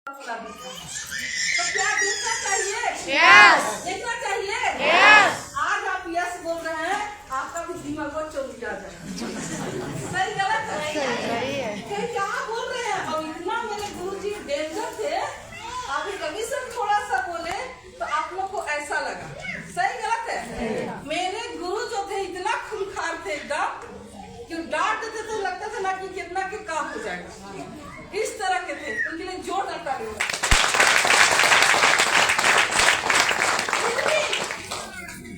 तो क्या देखना चाहिए? यस। देखना चाहिए? यस। आज आप यस बोल रहे हैं, आपका भी दिमाग चौंक आ जाए। सही गलत है? सही है। क्या बोल रहे हैं? अब इतना मेरे गुरुजी डेंजर थे, अभी कभी से थोड़ा सा बोले तो आप लोग को ऐसा लगा। सही गलत है? मेरे गुरु जो थे इतना खूंखार थे एकदम कि डांट देते तो लगता था ना कि कितना के काम हो जाएगा। इस तरह के थे, उनके लिए जोर लगता नहीं।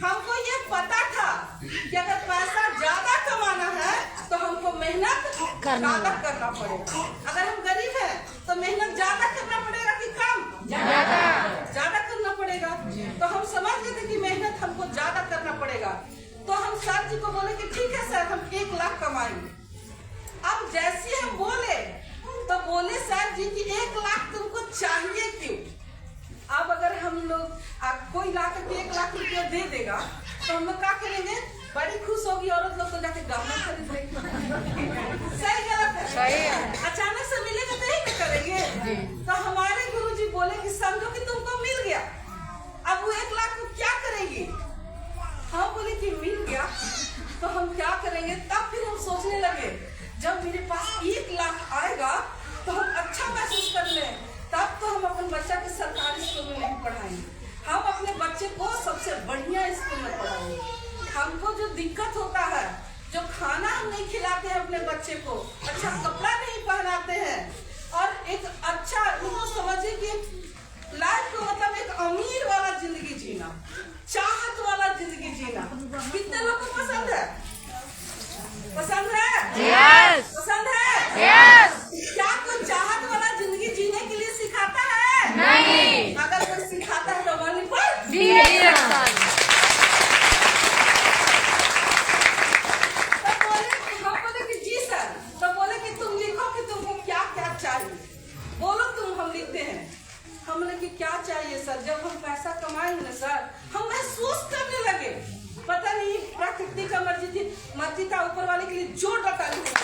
हमको ये पता था कि अगर पैसा ज्यादा कमाना है तो हमको मेहनत ज्यादा करना पड़ेगा। अगर हम गरीब हैं तो मेहनत ज्यादा करना पड़ेगा कि कम? ज्यादा करना पड़ेगा। तो हम समझ गए थे कि मेहनत हमको ज्यादा करना पड़ेगा। तो हम सर जी को बोले कि ठीक है सर, हम 1 लाख कमाएंगे। अब जैसे हम बोले तो बोले सर जी कि 1 लाख तुमको चाहिए क्यों? अब अगर हम लोग कोई ला करके 1 लाख रुपया दे देगा तो हम लोग क्या करेंगे? बड़ी खुश होगी औरत लोग तो जाके गहना खरीद लेंगे। सही गलत है? सही है। अचानक से मिलेगा तो यही करेंगे। तो हमारे गुरुजी बोले कि समझो कि तुमको मिल गया, अब वो 1 लाख को क्या करेंगी? हम बोले कि मिल गया तो हम क्या करेंगे? तब फिर हम सोचने लगे जब मेरे पास 1 लाख आएगा तो हम अच्छा महसूस कर लें, तब तो हम अपने बच्चा के सरकारी स्कूल में नहीं पढ़ाएंगे, हम अपने बच्चे को सबसे बढ़िया स्कूल में पढ़ाएंगे। हमको जो दिक्कत होता है, जो खाना हम नहीं खिलाते हैं अपने बच्चे को, अच्छा कपड़ा नहीं पहनाते हैं, और एक अच्छा उनको समझे कि लाइफ को मतलब एक अमीर वाला जिंदगी जीना, चाहत वाला जिंदगी जीना कितने लोग को पसंद है? पसंद है? यस। पसंद है? यस। क्या कोई चाहत वाला जिंदगी जीने के लिए सिखाता है? नहीं। अगर कोई सिखाता है तो वाली पर हम बोले कि जी सर, तो बोले कि तुम लिखो कि तुमको क्या क्या चाहिए, बोलो तुम, हम लिखते हैं। हम बोले कि क्या चाहिए सर? जब हम पैसा कमाएंगे ना सर, हम महसूस करने लगे, पता नहीं प्रकृति का मर्जी थी, मर्जी था ऊपर वाले के लिए जोर डाटा लिखा।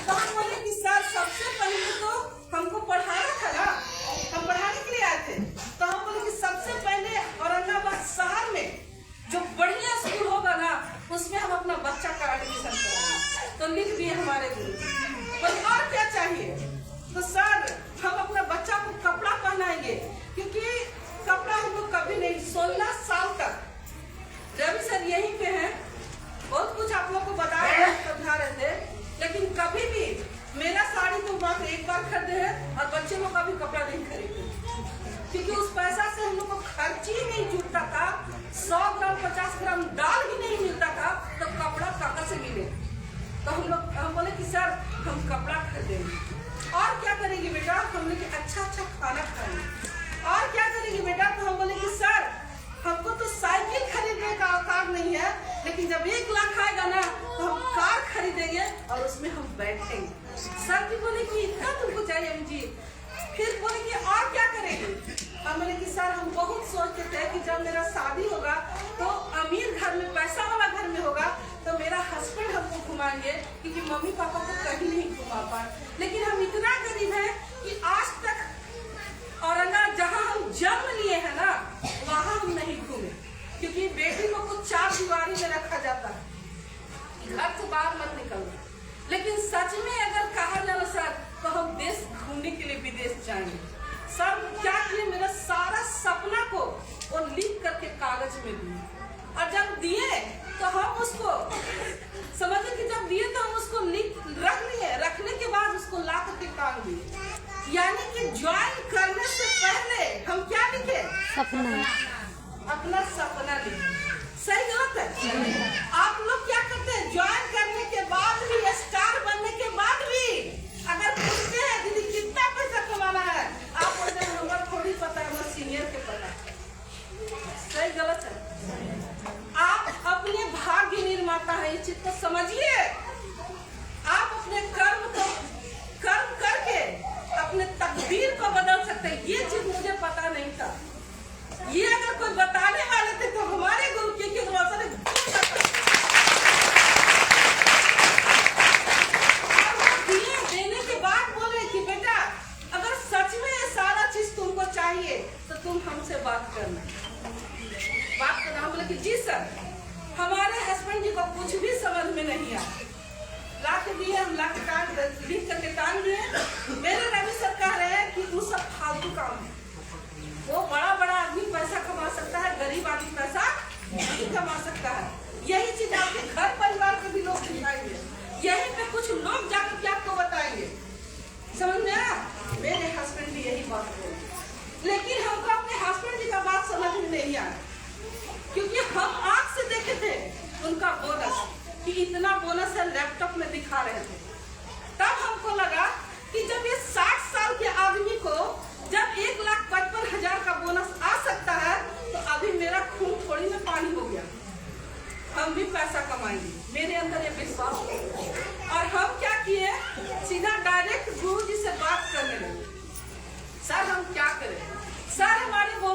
तो हम बोले कि सर सबसे पहले तो हमको पढ़ाना था ना, हम पढ़ाने के लिए आए थे। तो हम बोले कि सबसे पहले औरंगाबाद शहर में जो बढ़िया स्कूल होगा ना, उसमें हम अपना बच्चा का एडमिशन कराएंगे। तो लिख दिए हमारे गुरु। बोले और क्या चाहिए? तो सर हम अपना बच्चा को कपड़ा पहनाएंगे, क्योंकि कपड़ा हमको कभी नहीं, 16 साल तक रवि सर यहीं पे हैं, बहुत कुछ आप लोग को बता रहे हैं, समझा रहे थे, लेकिन कभी भी मेरा साड़ी तो मात्र 1 बार खरीदे हैं और बच्चे लोग का भी कपड़ा नहीं खरीदे, क्योंकि उस पैसा से हम लोग को खर्च ही नहीं जुटता था। 100 ग्राम 50 ग्राम दाल भी नहीं मिलता था, तो कपड़ा कहाँ से मिले? तो हम बोले कि सर हम कपड़ा खरीदेंगे। और क्या करेंगे बेटा? हमने कि अच्छा खाना खाएंगे। और क्या करेंगे बेटा? तो हम बोले कि सर हमको तो साइकिल खरीदने का औकात नहीं है, लेकिन जब 1 लाख आएगा ना तो हम कार खरीदेंगे और उसमें हम बैठेंगे। सर जी बोले कि इतना तुमको चाहिए हम जी। फिर बोले कि और क्या करेंगे? हम बोले कि सर हम बहुत सोचते थे कि जब मेरा शादी होगा तो अमीर घर में, पैसा वाला घर में होगा, तो मेरा हस्बैंड हमको घुमाएंगे, क्योंकि मम्मी पापा को कहीं नहीं घुमा पाए। लेकिन हम इतना गरीब हैं कि आज तक औरंगाबाद जहाँ हम जन्म लिए हैं ना, वहाँ हम नहीं घूमे, क्योंकि बेटी को कुछ 4 दीवारी में रखा जाता है, घर से बाहर मत निकलना। लेकिन सच में अगर कहा जाए सर, तो हम देश घूमने के लिए विदेश जाएंगे। सर क्या किए? मेरा सारा सपना को वो लिख करके कागज में दिए, और जब दिए तो हम उसको समझे कि जब दिए तो हम उसको रख लिए, रखने के बाद उसको ला करके टांग दिए। यानी कि ज्वाइन करने से पहले हम क्या लिखे? सपना। अपना सपना लिखे। सही गलत है? आप लोग क्या करते हैं? ज्वाइन करने के बाद भी, स्टार बनने के बाद भी अगर पूछते हैं दीदी कितना पैसा कमाना है, आप बोलते हैं हमारा थोड़ी पता है, हमारे सीनियर के पता है। सही गलत है? आप अपने भाग्य निर्माता है, इस चीज को समझिए। आप अपने कर्म करके अपने तकदीर को बदल सकते हैं। ये चीज मुझे पता नहीं था। ये अगर कोई बताने वाले थे तो हमारे गुरु के रोशन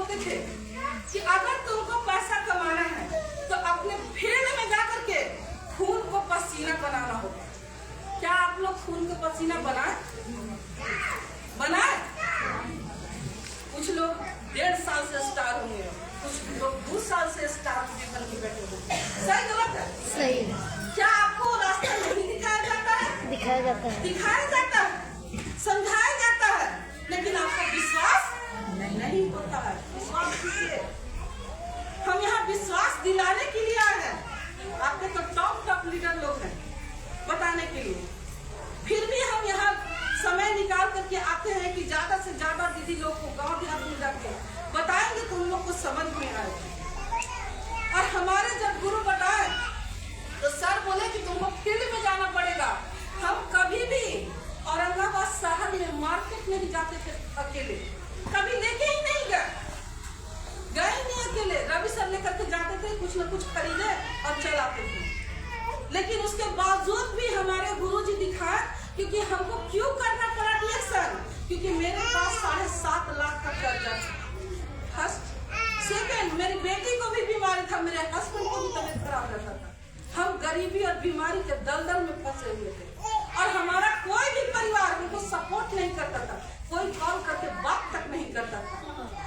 बोलते थे कि अगर तुमको पैसा कमाना है तो अपने फील्ड में जाकर के खून को पसीना बनाना होगा। क्या आप लोग खून को पसीना बनाए? कुछ लोग 1.5 साल से स्टार होंगे, कुछ लोग 2 साल से स्टार बन के बैठे होंगे। सही गलत है? सही है। क्या आपको रास्ता नहीं दिखाया जाता है? दिखाया जाता है। दिखाया जाता है, समझाया जाता है, लेकिन आपका विश्वास नहीं होता है। विश्वास कीजिए। हम यहाँ विश्वास दिलाने के लिए आए हैं। आपके तो टॉप लीडर लोग हैं बताने के लिए, फिर भी हम यहाँ समय निकाल करके आते हैं कि ज्यादा से ज्यादा दीदी लोग को गांव देहात में जाके बताएंगे तो उन लोग को समझ में आएगा। और हमारे जब गुरु बताए तो सर बोले कि तुमको फील्ड में जाना पड़ेगा। हम कभी भी औरंगाबाद शहर में मार्केट में भी जाते थे अकेले, कभी लेके ही नहीं गए ही नहीं अकेले। रवि सर लेकर के जाते थे, कुछ न कुछ खरीदे और चलाते थे। लेकिन उसके बावजूद भी हमारे गुरुजी दिखाए, क्योंकि हमको क्यों करना पड़ा रिएक्शन? क्योंकि मेरे पास 7.5 लाख का कर्जा था। फर्स्ट, सेकंड, मेरी बेटी को भी बीमारी था, मेरे हस्बैंड को भी तबीयत खराब रहता था। हम गरीबी और बीमारी के दलदल में फंसे हुए थे और हमारा कोई भी परिवार हमको सपोर्ट नहीं करता था, कोई कॉल करके बात तक नहीं करता था।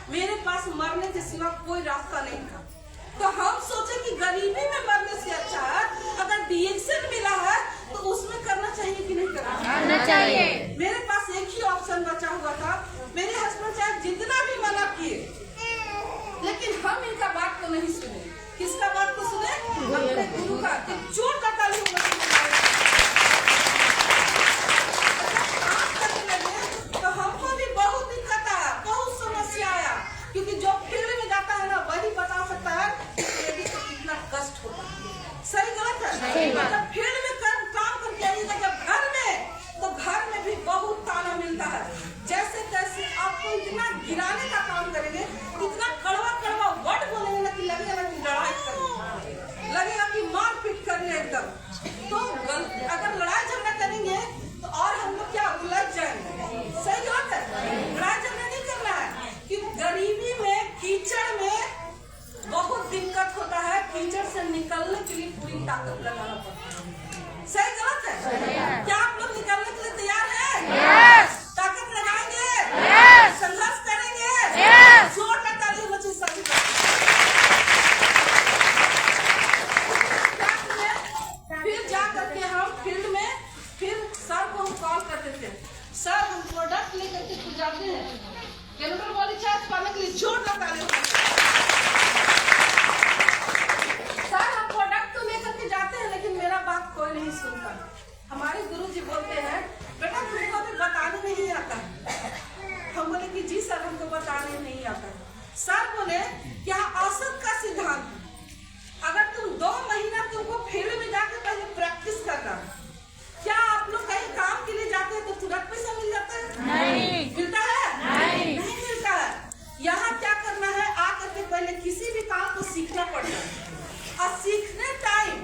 मेरे पास मरने के सिवा कोई रास्ता नहीं था। तो हम सोचे कि गरीबी में मरने से अच्छा है, अगर डिएक्शन मिला है तो उसमें करना चाहिए कि नहीं करना चाहिए। मेरे पास एक ही ऑप्शन बचा हुआ था। मेरे हस्बैंड चाहे जितना भी मना किए, लेकिन हम इनका बात को नहीं सुने। किसका बात को सुने? अपने गुरु का। चोट अकाली तो हमको भी बहुत दिक्कत आया, बहुत समस्या आया, क्योंकि जो फील्ड में जाता है ना वही बता सकता है कि कितना कष्ट होता है। सही गलत है? जब फील्ड में काम करके आइएगा, जब घर में भी बहुत ताना मिलता है। जैसे तैसे आपको इतना गिराने का काम करेंगे, इतना कड़वा वर्ड बोलेंगे ना कि लगेगा कि लड़ाई करेंगे, लगेगा कि मारपीट करेंगे एकदम। तो अगर लड़ाई झगड़ा करेंगे तो और हम लोग क्या उलझ जाएंगे। सही गलत है? लड़ाई झगड़ा नहीं करना है, क्योंकि गरीबी में, कीचड़ में बहुत दिक्कत होता है। कीचड़ से निकलने के लिए पूरी ताकत लगाना पड़ता है। सही गलत है? क्या आप लोग निकलने के लिए तैयार हैं? ताकत लगाएंगे? संघर्ष करेंगे? जोर का ताली बच्चे सभी फिर जा करके हम फील्ड में फिर सर को हम कॉल करते थे, सर हम प्रोडक्ट लेकर के खुद जाते हैं कैलोरी वाली चाय पाने के लिए। जोर का ताली। सर हम प्रोडक्ट तो लेकर के जाते हैं, लेकिन मेरा बात कोई नहीं सुनता। हमारे गुरुजी बोलते हैं, बेटा तुमको अभी बताने नहीं आता। हम बोले कि जी सर हमको बताने नहीं आता। सर बोले क्या औसत का सिद्धांत, अगर तुम 2 महीना तुमको फील्ड में जाके पहले प्रैक्टिस करना। क्या आप लोग कहीं काम के लिए जाते हैं तो तुरंत पैसा मिल जाता है? नहीं मिलता है। नहीं मिलता है। यहाँ क्या करना है, आकर के पहले किसी भी काम को सीखना पड़ता है। और सीखने टाइम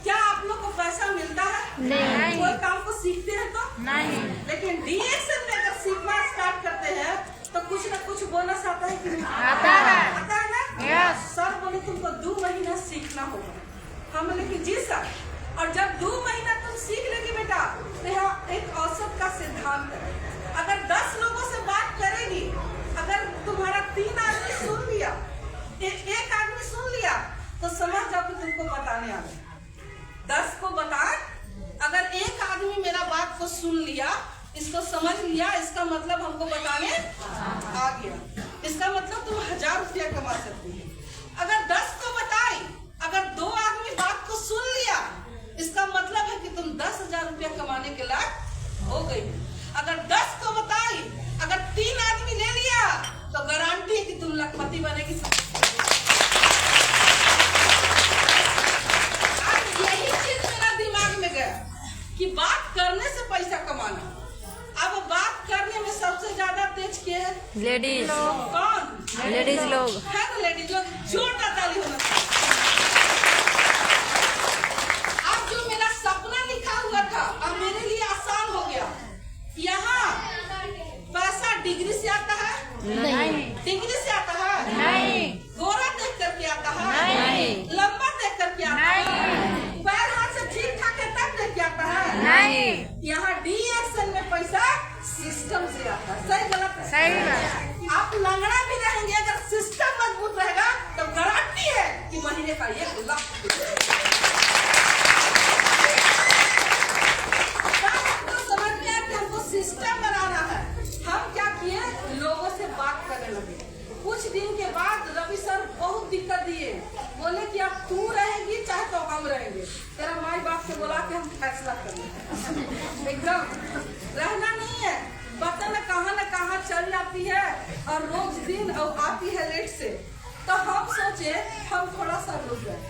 क्या आप लोग को पैसा मिलता है? नहीं। कोई काम को सीखते हैं तो नहीं। लेकिन डीएक्शन में अगर सीखना स्टार्ट करते हैं तो कुछ न कुछ बोनस आता है कि नहीं? आता है। आता है ना? Yes. सर बोले तुमको 2 महीना सीखना होगा। हम बोले कि जी सर। और जब 2 महीना तुम सीख लेगी बेटा, तो यहाँ एक औसत का सिद्धांत है। अगर 10 लोगों से बात करेगी, अगर तुम्हारा 3 आदमी सुन लिया, एक आदमी सुन लिया, तो समझ जाओ कि तुमको बताने आ गया। 10 को बताए, अगर एक आदमी मेरा बात को सुन लिया, इसको समझ लिया, इसका मतलब हमको बताने आ गया। इसका मतलब तुम 1000 रुपया कमा सकती है। अगर 10 को बताई, अगर 2 आदमी बात को सुन लिया, इसका मतलब है कि तुम 10,000 रुपया कमाने के लायक हो गई। अगर 10 को बताई, अगर 3 आदमी ले लिया, तो गारंटी है कि तुम लखपति बनेगी। यही चीज मेरा दिमाग में गया कि बात करने से पैसा कमाना। अब बात करने में सबसे ज्यादा तेज के है लेडीज। कौन? लेडीज लोग है ना? लेडीज लोग। जोर का ताली होना चाहिए। अब जो मेरा सपना लिखा हुआ था अब मेरे लिए आसान हो गया। यहाँ पैसा डिग्री से आता है? नहीं। डिग्री से आता है? करके आता है? पैर हाथ से ठीक ठाक है तब लेके आता है? नहीं। यहाँ डी एक्शन में पैसा सिस्टम से आता है। सही गलत है? सही बात। आप लंगड़ा भी रहेंगे, अगर सिस्टम मजबूत रहेगा तो गारंटी है कि महीने का 1 लाख समझ में आया कि हमको सिस्टम बनाना है। हम क्या किए, लोगों से बात करने लगे। कुछ दिन के बाद रवि सर बहुत दिक्कत दिए, बोले कि अब तू रहेगी चाहे तो हम रहेंगे, तेरा माई बाप से बोला कि हम फैसला कर लेंगे। एकदम रहना नहीं है, पता न कहाँ चल जाती है और रोज दिन और आती है लेट से। तो हम सोचे हम थोड़ा सा रुक गए।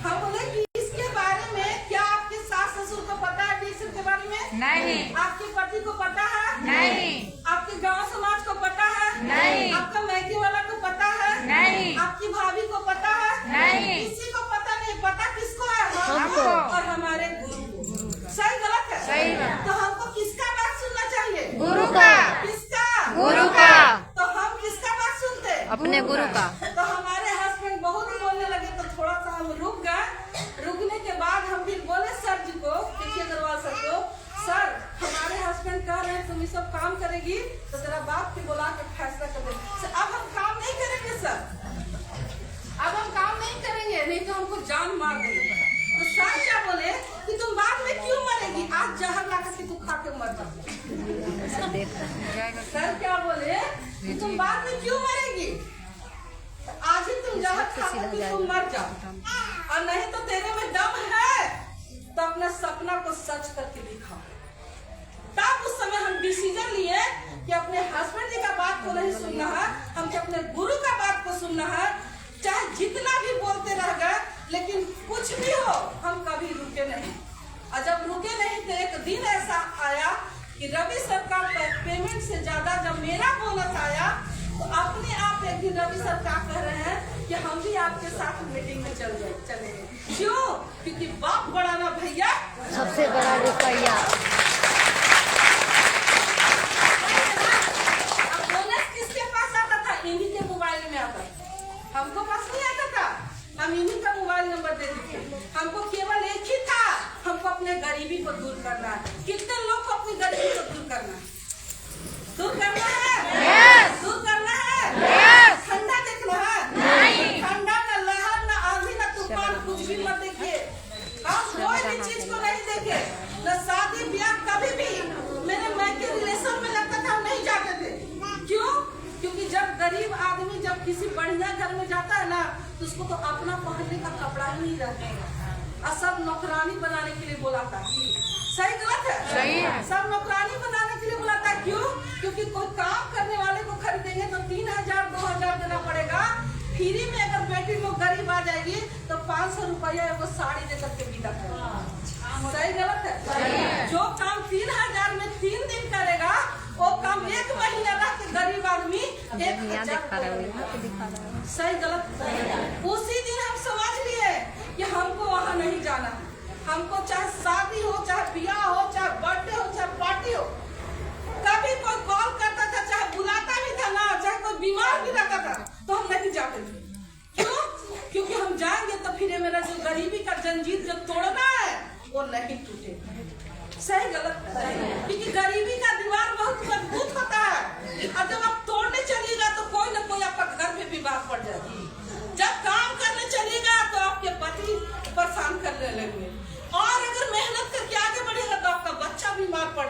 हम बोले कि इसके बारे में क्या आपके सास ससुर को पता है? डीएक्शन के बारे में नहीं। आपके पति को पता है? नहीं। आपके गांव समाज को पता है? नहीं। आपका मैके वाला को पता है? नहीं। आपकी भाभी को पता है? नहीं। किसी को पता नहीं। पता किसको है? हमको। और हमारे गुरु को। सही गलत है? सही बात। तो हमको किसका बात सुनना चाहिए? गुरु का। किसका? गुरु का। तो हम किसका बात सुनते? अपने गुरु का। तो हमारे हस्बैंड बहुत बोलने लगे, तो थोड़ा सा हम रुक गए। रुकने के बाद हम फिर बोले सर जी को, देखिए अग्रवाल सर को, सर हमारे हस्बैंड कह रहे हैं तुम ये सब काम करेगी तो तेरा बाप के बुला के फैसला कर दे। अब हम काम नहीं करेंगे सर, अब हम काम नहीं करेंगे, नहीं तो हमको जान मार देंगे। तो सर क्या बोले कि तुम बाद में क्यों मरेगी, आज जहर ला के तू खा के मर जा। सर क्या बोले कि तुम बाद में क्यों मरेगी, आज ही तुम जहर खा के तुम मर जाओ, और नहीं तो तेरे में दम है तो अपने सपना को सच करके दिखाओ। तब उस समय हम डिसीजन लिए कि अपने हस्बैंड जी का बात को नहीं सुनना है, हमको अपने गुरु का बात को सुनना है। चाहे जितना भी बोलते रह गए, लेकिन कुछ भी हो हम कभी रुके नहीं। और जब रुके नहीं तो एक दिन ऐसा आया कि रवि सर का पेमेंट से ज्यादा जब मेरा बोनस आया, तो अपने आप एक दिन रवि सर क्या कह रहे हैं कि हम भी आपके साथ मीटिंग में चलेंगे। क्यों? क्योंकि बाप बड़ा ना भैया सबसे बड़ा रुपया। अब बोनस किसके पास आता था? इन्हीं के मोबाइल में आता था, हमको पास नहीं आता था। हम इन्हीं का मोबाइल नंबर देते थे। हमको केवल एक ही था, हमको अपने गरीबी को दूर करना है। कितने लोग को अपनी गरीबी को दूर करना है? दूर करना है? Yes. दूर करना है? Yes. ठंडा देखना है? नहीं। ठंडा ना लहर ना आंधी ना तूफान कुछ भी मत देखिए। हम कोई भी चीज को नहीं देखे, न शादी ब्याह कभी भी। मेरे मैके रिलेशन में लगता था हम नहीं जाते थे। क्यों? क्योंकि जब गरीब आदमी जब किसी बढ़िया घर में जाता है ना, तो उसको तो अपना पहनने का कपड़ा ही नहीं रहता, और सब नौकरानी बनाने के लिए बुलाता है। सही गलत है? सही है। सब नौकरानी बनाने के लिए बुलाता है। क्यों? क्योंकि कोई काम करने वाले को खरीदेंगे तो 3000 2000 देना पड़ेगा। फ्री में अगर बेटी लोग गरीब आ जाएगी तो 500 रुपया एगो साड़ी दे करके विदा करेगा। सही गलत है? सही है। जो काम 3000 में 3 दिन करेगा, वो काम 1 महीना रह के गरीब आदमी 1000। सही गलत? उसी दिन हम समझ लिए कि हमको वहाँ नहीं जाना। हमको चाहे शादी हो, चाहे ब्याह हो, चाहे बर्थडे हो, चाहे पार्टी हो, कभी कोई कॉल करता था, चाहे बुलाता भी था ना, चाहे कोई बीमार भी रहता था, तो हम नहीं जाते थे। क्यों? क्योंकि हम जाएंगे तो फिर मेरा जो गरीबी का जंजीर जो तोड़ना है वो नहीं टूटेगा। सही गलत? क्योंकि गरीबी का दीवार बहुत मजबूत होता है, और जब आप तोड़ने चलिएगा तो कोई ना कोई आपका घर पे बीमार पड़ जाएगी। जब काम करने चलिएगा तो आपके पति परेशान करने लगेंगे, और अगर मेहनत करके आगे बढ़ेगा तो आपका बच्चा बीमार पड़ जाएगा।